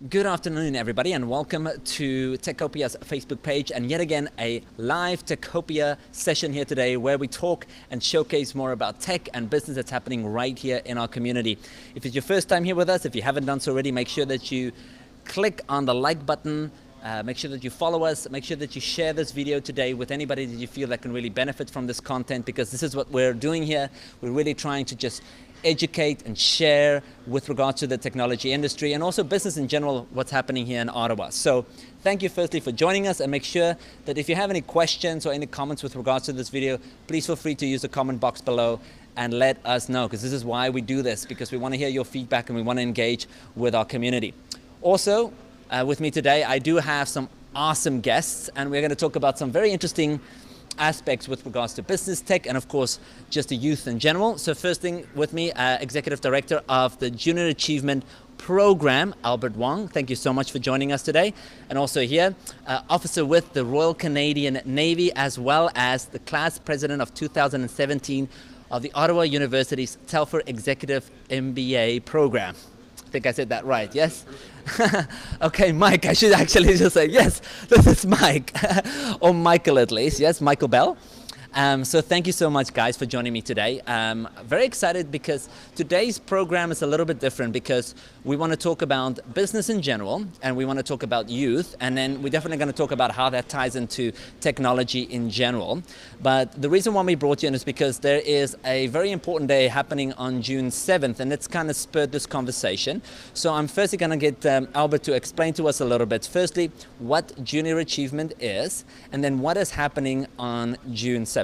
Good afternoon, everybody, and welcome to Techopia's Facebook page, and yet again a live Techopia session here today where we talk and showcase more about tech and business that's happening right here in our community. If it's your first time here with us, if you haven't done so already, make sure that you click on the like button, make sure that you follow us, make sure that you share this video today with anybody that you feel that can really benefit from this content, because this is what we're doing here. We're really trying to just educate and share with regard to the technology industry and also business in general, what's happening here in Ottawa. So thank you firstly for joining us, and make sure that if you have any questions or any comments with regards to this video, please feel free to use the comment box below and let us know, because this is why we do this, because we want to hear your feedback and we want to engage with our community. Also, with me today, I do have some awesome guests, and we're going to talk about some very interesting aspects with regards to business, tech, and of course, just the youth in general. So first thing with me, Executive Director of the Junior Achievement Program, Albert Wong. Thank you so much for joining us today. And also here, Officer with the Royal Canadian Navy, as well as the Class President of 2017 of the Ottawa University's Telfer Executive MBA Program. I think I said that right, yes? Okay, Mike, I should actually just say, yes, this is Mike, or Michael at least, yes, Michael Bell. So thank you so much, guys, for joining me today. Very excited because today's program is a little bit different, because we want to talk about business in general, and we want to talk about youth, and then we're definitely going to talk about how that ties into technology in general. But the reason why we brought you in is because there is a very important day happening on June 7th, and it's kind of spurred this conversation. So I'm firstly going to get Albert to explain to us a little bit, firstly, what Junior Achievement is, and then what is happening on June 7th.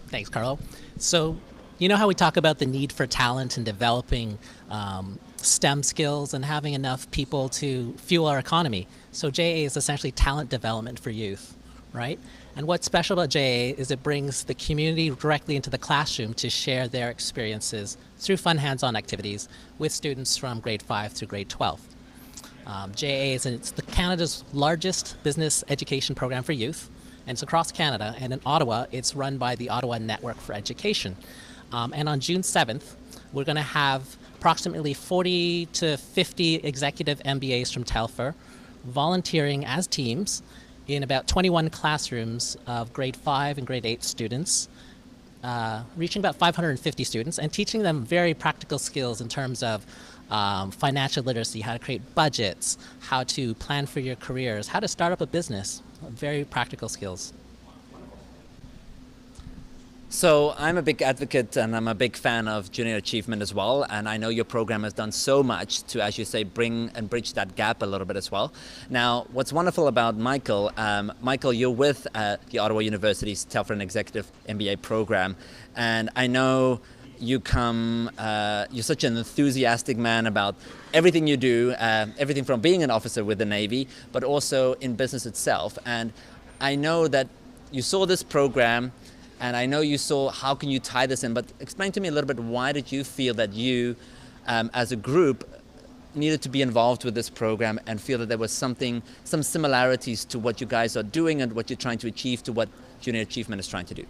Thanks, Carlo. So, you know how we talk about the need for talent and developing STEM skills and having enough people to fuel our economy. So JA is essentially talent development for youth, right? And what's special about JA is it brings the community directly into the classroom to share their experiences through fun hands-on activities with students from grade 5 through grade 12. JA is Canada's largest business education program for youth, and it's across Canada, and in Ottawa, it's run by the Ottawa Network for Education. And on June 7th, we're going to have approximately 40 to 50 executive MBAs from Telfer volunteering as teams in about 21 classrooms of grade 5 and grade 8 students, reaching about 550 students, and teaching them very practical skills in terms of financial literacy, how to create budgets, how to plan for your careers, how to start up a business. Very practical skills. So I'm a big advocate and I'm a big fan of Junior Achievement as well, and I know your program has done so much to, as you say, bring and bridge that gap a little bit as well. Now, what's wonderful about Michael, Michael, you're with the Ottawa University's Telfer Executive MBA program, and I know you're such an enthusiastic man about everything you do, everything from being an officer with the Navy, but also in business itself. And I know that you saw this program, and I know you saw how can you tie this in, but explain to me a little bit, why did you feel that you, as a group, needed to be involved with this program and feel that there was some similarities to what you guys are doing and what you're trying to achieve to what Junior Achievement is trying to do?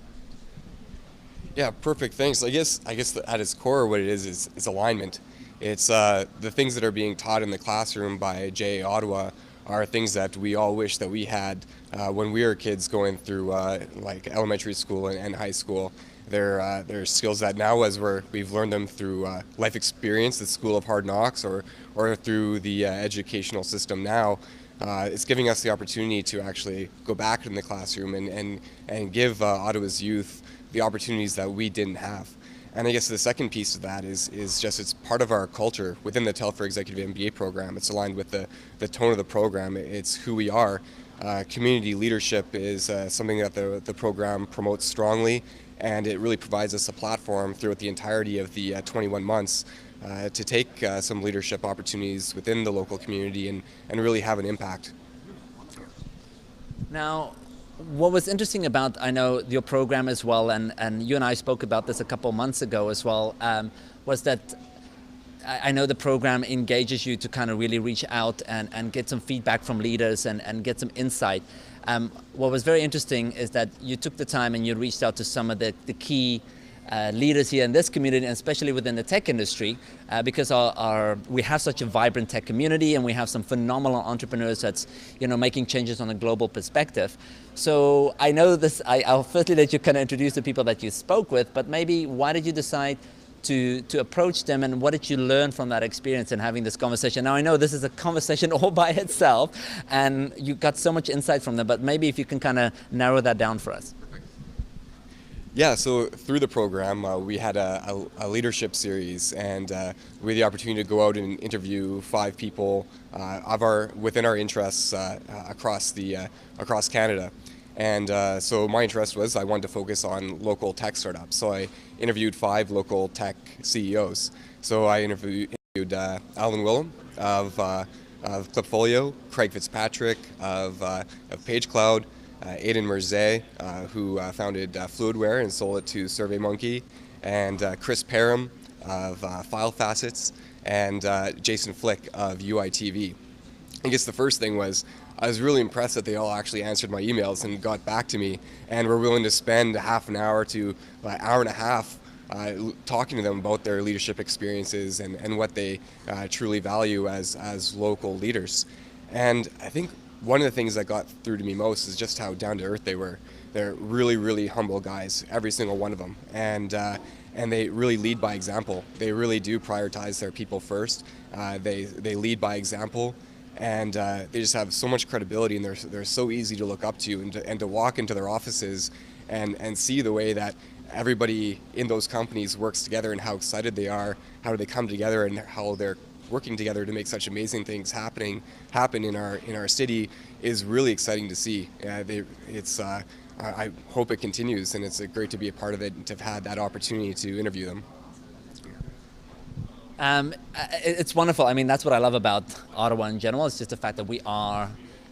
Yeah, perfect. Thanks. I guess at its core, what it is alignment. It's the things that are being taught in the classroom by JA Ottawa are things that we all wish that we had when we were kids going through like elementary school and high school. They're skills that now, as we've learned them through life experience, the School of Hard Knocks, or through the educational system now. It's giving us the opportunity to actually go back in the classroom and give Ottawa's youth the opportunities that we didn't have. And I guess the second piece of that is just it's part of our culture within the Telfer Executive MBA program. It's aligned with the tone of the program. It's who we are. Community leadership is something that the program promotes strongly, and it really provides us a platform throughout the entirety of the 21 months to take some leadership opportunities within the local community and really have an impact. Now, what was interesting about, I know, your program as well, and you and I spoke about this a couple months ago as well, was that I know the program engages you to kind of really reach out and get some feedback from leaders and get some insight. What was very interesting is that you took the time and you reached out to some of the key leaders here in this community, and especially within the tech industry, because we have such a vibrant tech community, and we have some phenomenal entrepreneurs that's making changes on a global perspective. So I know this. I'll firstly let you kind of introduce the people that you spoke with, but maybe why did you decide to approach them, and what did you learn from that experience and having this conversation? Now I know this is a conversation all by itself, and you got so much insight from them, but maybe if you can kind of narrow that down for us. Yeah, so through the program, we had a leadership series, and we had the opportunity to go out and interview 5 people within our interests across Canada. And so my interest was I wanted to focus on local tech startups. So I interviewed 5 local tech CEOs. So I interviewed Alan Willem of Clipfolio, Craig Fitzpatrick of PageCloud, Aidan Merzey, who founded Fluidware and sold it to SurveyMonkey, and Chris Parham of File Facets, and Jason Flick of UITV. I guess the first thing was I was really impressed that they all actually answered my emails and got back to me and were willing to spend half an hour to an hour and a half talking to them about their leadership experiences and what they truly value as local leaders. And I think one of the things that got through to me most is just how down to earth they were. They're really, really humble guys, every single one of them. And they really lead by example. They really do prioritize their people first. They lead by example. And they just have so much credibility, and they're so easy to look up to, and to walk into their offices and see the way that everybody in those companies works together and how excited they are, how they come together, and how they're working together to make such amazing things happen in our city is really exciting to see. I hope it continues, and it's great to be a part of it and to have had that opportunity to interview them. It's wonderful. I mean, that's what I love about Ottawa in general. It's just the fact that we are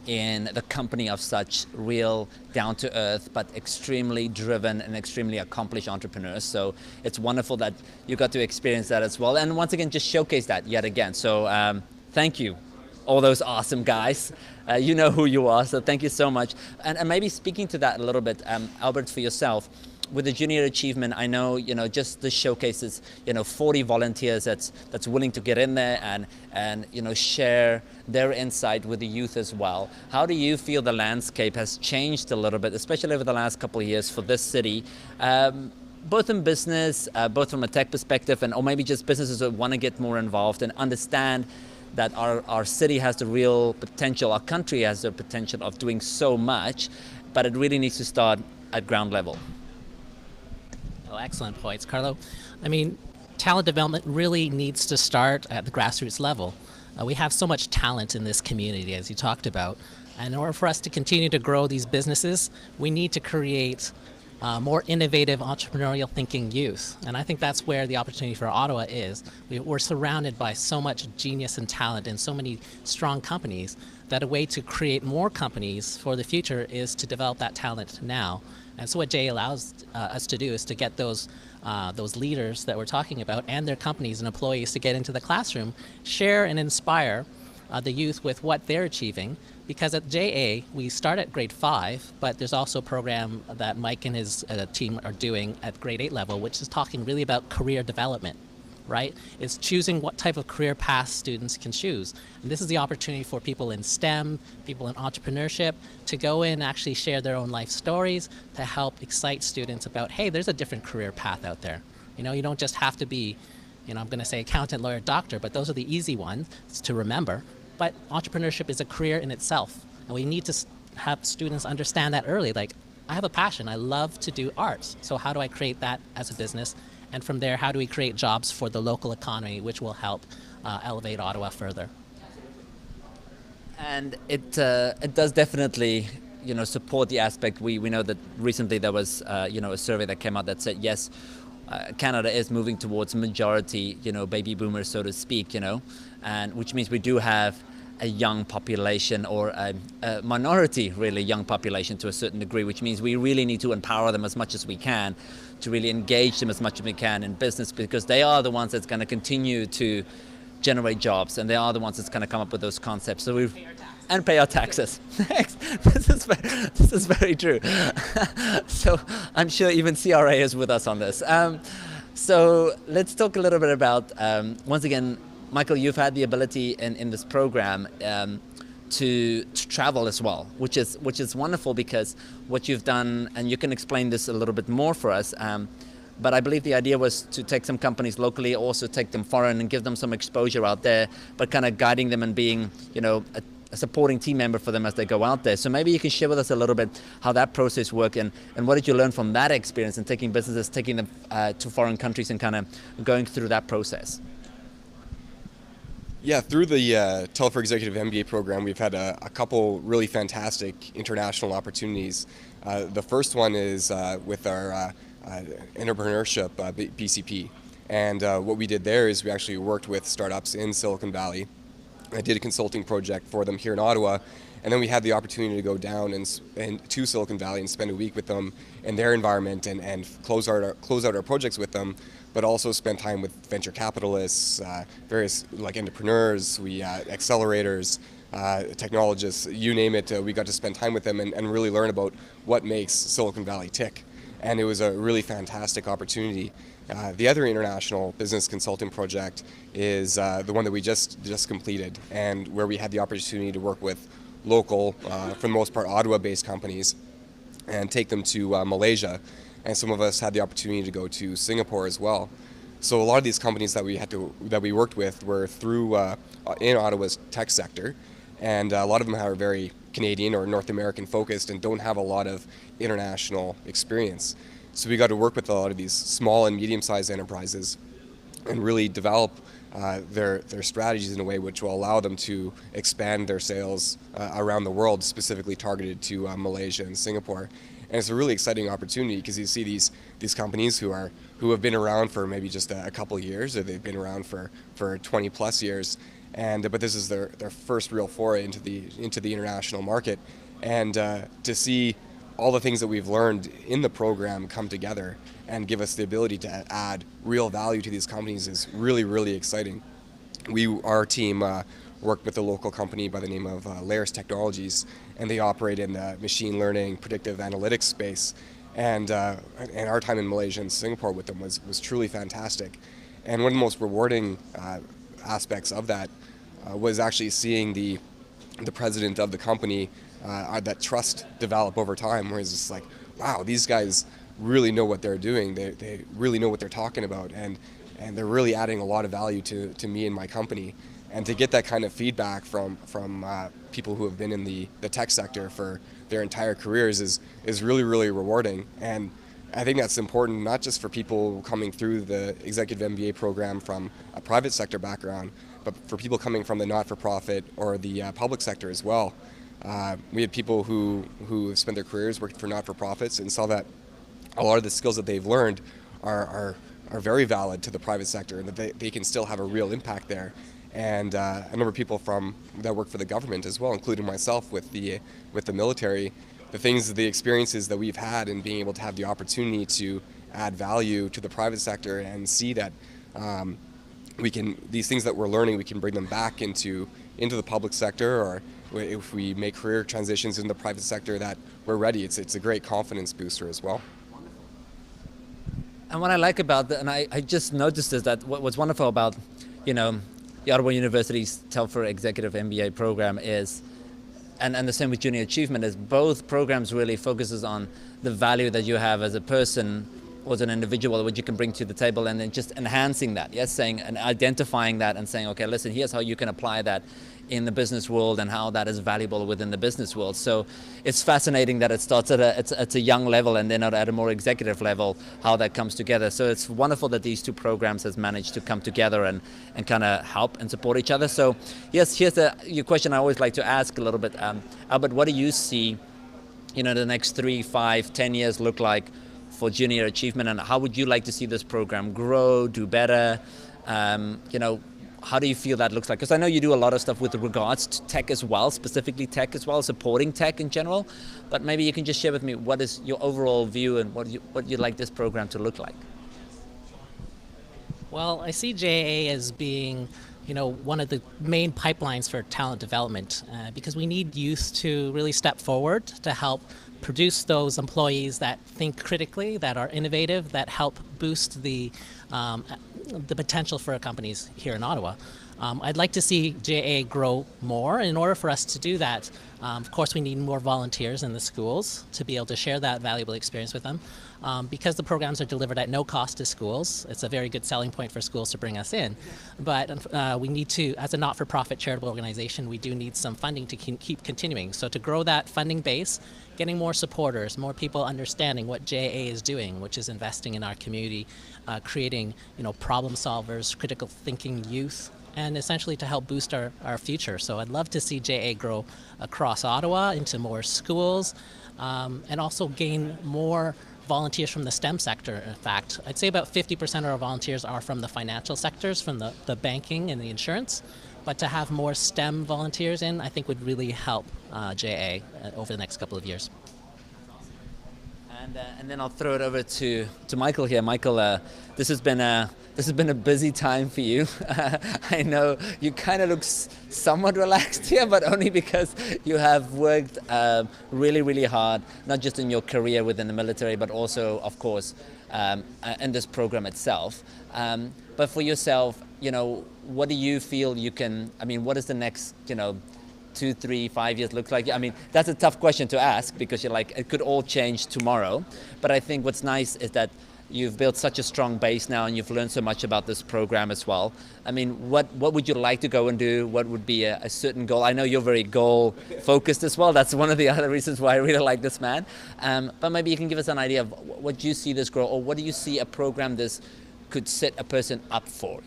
in the company of such real down-to-earth but extremely driven and extremely accomplished entrepreneurs. So it's wonderful that you got to experience that as well, and once again just showcase that yet again. So thank you, all those awesome guys. You know who you are, so thank you so much. And maybe speaking to that a little bit, Albert, for yourself, with the Junior Achievement, I know, just the showcases, 40 volunteers that's willing to get in there and share their insight with the youth as well. How do you feel the landscape has changed a little bit, especially over the last couple of years for this city, both in business, both from a tech perspective, or maybe just businesses that want to get more involved and understand that our city has the real potential, our country has the potential of doing so much, but it really needs to start at ground level. Oh, excellent points, Carlo. I mean, talent development really needs to start at the grassroots level. We have so much talent in this community, as you talked about. And in order for us to continue to grow these businesses, we need to create more innovative, entrepreneurial thinking youth. And I think that's where the opportunity for Ottawa is. We're surrounded by so much genius and talent and so many strong companies that a way to create more companies for the future is to develop that talent now. And so what Jay allows us to do is to get those leaders that we're talking about and their companies and employees to get into the classroom, share and inspire the youth with what they're achieving. Because at JA, we start at grade 5, but there's also a program that Mike and his team are doing at grade 8 level, which is talking really about career development, right? It's choosing what type of career path students can choose. And this is the opportunity for people in STEM, people in entrepreneurship, to go in and actually share their own life stories to help excite students about, hey, there's a different career path out there. You don't just have to be, I'm going to say accountant, lawyer, doctor, but those are the easy ones to remember. But entrepreneurship is a career in itself. And we need to have students understand that early. Like, I have a passion. I love to do arts. So how do I create that as a business? And from there, how do we create jobs for the local economy, which will help elevate Ottawa further? And it does definitely, support the aspect. We know that recently there was, a survey that came out that said, yes, Canada is moving towards majority, baby boomers, so to speak, and which means we do have a young population, or a minority, really young population to a certain degree, which means we really need to empower them as much as we can, to really engage them as much as we can in business, because they are the ones that's going to continue to generate jobs, and they are the ones that's kind of come up with those concepts. So we've and pay our taxes. This is very true. So I'm sure even CRA is with us on this. So let's talk a little bit about, once again, Michael, you've had the ability in this program to travel as well, which is wonderful, because what you've done, and you can explain this a little bit more for us, but I believe the idea was to take some companies locally, also take them foreign and give them some exposure out there, but kind of guiding them and being, a supporting team member for them as they go out there. So maybe you can share with us a little bit how that process worked, and what did you learn from that experience and taking businesses, taking them to foreign countries and kind of going through that process? Yeah, through the Telfer Executive MBA program, we've had a couple really fantastic international opportunities. The first one is with our entrepreneurship BCP. And what we did there is we actually worked with startups in Silicon Valley. I did a consulting project for them here in Ottawa, and then we had the opportunity to go down and to Silicon Valley and spend a week with them in their environment and close out our projects with them, but also spend time with venture capitalists, various like entrepreneurs, accelerators, technologists, you name it. We got to spend time with them and really learn about what makes Silicon Valley tick. And it was a really fantastic opportunity. The other international business consulting project is the one that we just completed, and where we had the opportunity to work with local, for the most part, Ottawa-based companies, and take them to Malaysia. And some of us had the opportunity to go to Singapore as well. So a lot of these companies that we worked with were through in Ottawa's tech sector, and a lot of them are very Canadian or North American focused and don't have a lot of international experience. So we got to work with a lot of these small and medium-sized enterprises and really develop their strategies in a way which will allow them to expand their sales around the world, specifically targeted to Malaysia and Singapore. And it's a really exciting opportunity, because you see these companies who have been around for maybe just a couple of years, or they've been around for 20 plus years, but this is their first real foray into the international market. And to see all the things that we've learned in the program come together and give us the ability to add real value to these companies is really, really exciting. Our team worked with a local company by the name of Layers Technologies, and they operate in the machine learning, predictive analytics space. And our time in Malaysia and Singapore with them was truly fantastic. And one of the most rewarding aspects of that was actually seeing the president of the company, that trust develop over time, where it's just like, wow, these guys really know what they're doing. They really know what they're talking about, and they're really adding a lot of value to me and my company. And to get that kind of feedback from people who have been in the tech sector for their entire careers is really, really rewarding. And I think that's important, not just for people coming through the Executive MBA program from a private sector background, but for people coming from the not-for-profit or the public sector as well. We had people who have spent their careers working for not-for-profits and saw that a lot of the skills that they've learned are very valid to the private sector, and that they can still have a real impact there. And a number of people that work for the government as well, including myself with the military, the experiences that we've had in being able to have the opportunity to add value to the private sector and see that these things that we're learning, we can bring them back into the public sector, or if we make career transitions in the private sector, that we're ready. It's a great confidence booster as well. And what I like about that, and I just noticed, is that what's wonderful about, the Ottawa University's Telfer Executive MBA program is, and the same with Junior Achievement, is both programs really focuses on the value that you have as a person or as an individual, what you can bring to the table, and then just enhancing that, saying and identifying that and saying, okay, listen, here's how you can apply that in the business world and how that is valuable within the business world. So it's fascinating that it starts at a young level and then at a more executive level, how that comes together. So it's wonderful that these two programs has managed to come together and kind of help and support each other. So yes, here's your question I always like to ask a little bit. Albert, what do you see, the next 3, 5, 10 years look like for Junior Achievement, and how would you like to see this program grow, do better? How do you feel that looks like? Because I know you do a lot of stuff with regards to tech as well, specifically tech as well, supporting tech in general. But maybe you can just share with me what is your overall view and what you'd like this program to look like. Well, I see JA as being, one of the main pipelines for talent development, because we need youth to really step forward to help produce those employees that think critically, that are innovative, that help boost the potential for our companies here in Ottawa. I'd like to see JA grow more. In order for us to do that, of course, we need more volunteers in the schools to be able to share that valuable experience with them. Because the programs are delivered at no cost to schools, it's a very good selling point for schools to bring us in. But we need to, as a not-for-profit charitable organization, we do need some funding to keep continuing. So to grow that funding base, getting more supporters, more people understanding what JA is doing, which is investing in our community, creating problem solvers, critical thinking youth, and essentially to help boost our future. So I'd love to see JA grow across Ottawa into more schools, and also gain more volunteers from the STEM sector. In fact, I'd say about 50% of our volunteers are from the financial sectors, from the banking and the insurance. But to have more STEM volunteers in, I think would really help JA over the next couple of years. And then I'll throw it over to Michael here. Michael, this has been a busy time for you. I know you kind of look somewhat relaxed here, but only because you have worked really, really hard, not just in your career within the military, but also, of course, in this program itself. But for yourself, what do you feel you can? I mean, what is the next, 2, 3, 5 years look like? I mean, that's a tough question to ask because you're like, it could all change tomorrow. But I think what's nice is that you've built such a strong base now and you've learned so much about this program as well. I mean, what would you like to go and do? What would be a certain goal? I know you're very goal focused as well. That's one of the other reasons why I really like this man. But maybe you can give us an idea of what you see this grow, or what do you see a program this could set a person up for,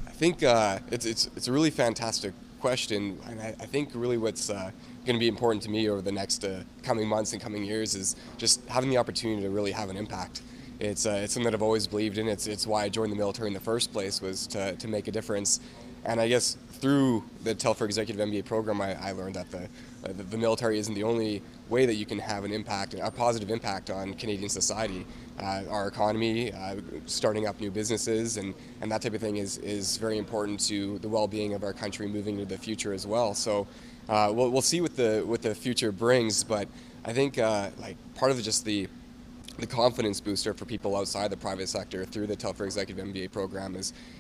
I think it's a really fantastic question, and I think really what's going to be important to me over the next coming months and coming years is just having the opportunity to really have an impact. It's something that I've always believed in. It's why I joined the military in the first place, was to make a difference. And I guess through the Telfer Executive MBA program, I learned that the military isn't the only way that you can have an impact, a positive impact on Canadian society. Our economy, starting up new businesses, and that type of thing is very important to the well-being of our country moving into the future as well. So we'll see what the future brings, but I think like part of just the confidence booster for people outside the private sector through the Telfer Executive MBA program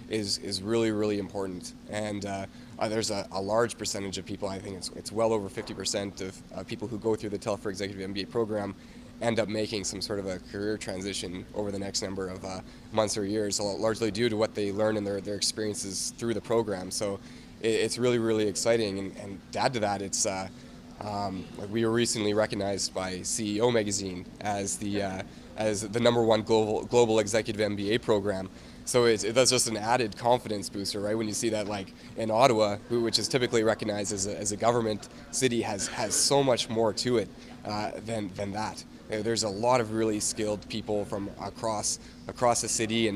is really, really important. And there's a large percentage of people, I think it's well over 50% of people who go through the Telfer Executive MBA program end up making some sort of a career transition over the next number of months or years, largely due to what they learn in their experiences through the program. So it's really, really exciting. And to add to that, it's like we were recently recognized by CEO magazine as the #1 global executive MBA program. So that's just an added confidence booster, right? When you see that, like in Ottawa, which is typically recognized as a government city, has so much more to it than that. There's a lot of really skilled people from across the city,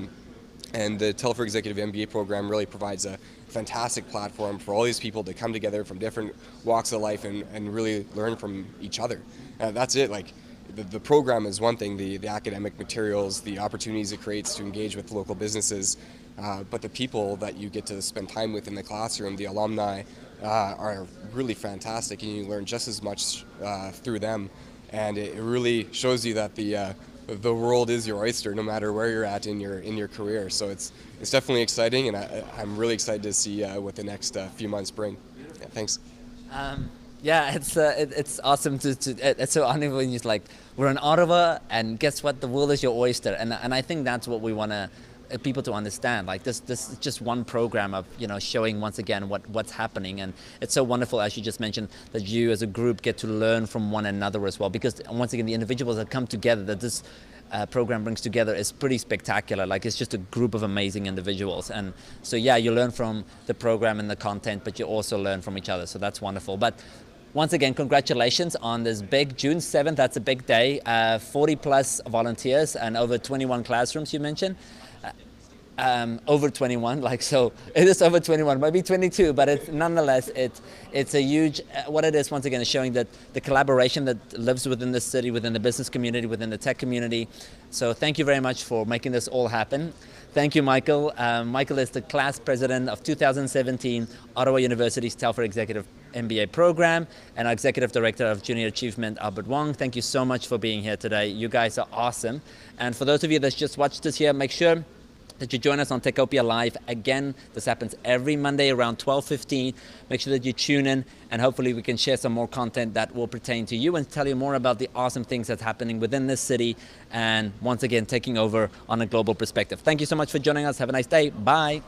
and the Telfer Executive MBA program really provides a fantastic platform for all these people to come together from different walks of life and really learn from each other. That's it. Like the program is one thing, the academic materials, the opportunities it creates to engage with local businesses, but the people that you get to spend time with in the classroom, the alumni, are really fantastic, and you learn just as much through them. And it really shows you that the world is your oyster, no matter where you're at in your career. So it's definitely exciting, and I'm really excited to see what the next few months bring. Yeah, thanks. Yeah, it's awesome it's so funny when you're like, we're in Ottawa, and guess what? The world is your oyster, and I think that's what we want to people to understand. Like this is just one program of showing once again what's happening, and it's so wonderful, as you just mentioned, that you as a group get to learn from one another as well, because once again the individuals that come together, that this program brings together, is pretty spectacular. Like it's just a group of amazing individuals, and so yeah, you learn from the program and the content, but you also learn from each other, so that's wonderful. But once again, congratulations on this big June 7th. That's a big day. 40 plus volunteers and over 21 classrooms, you mentioned. over 21, like, so it is over 21, maybe 22, but it's nonetheless, it's a huge, what it is once again is showing that the collaboration that lives within the city, within the business community, within the tech community. So thank you very much for making this all happen. Thank you, Michael. Michael is the class president of 2017 Ottawa University's Telfer Executive MBA program and our executive director of Junior Achievement, Albert Wong. Thank you so much for being here today. You guys are awesome. And for those of you that just watched us here, make sure that you join us on Techopia Live. Again, this happens every Monday around 12:15. Make sure that you tune in, and hopefully we can share some more content that will pertain to you and tell you more about the awesome things that's happening within this city, and once again taking over on a global perspective. Thank you so much for joining us. Have a nice day. Bye.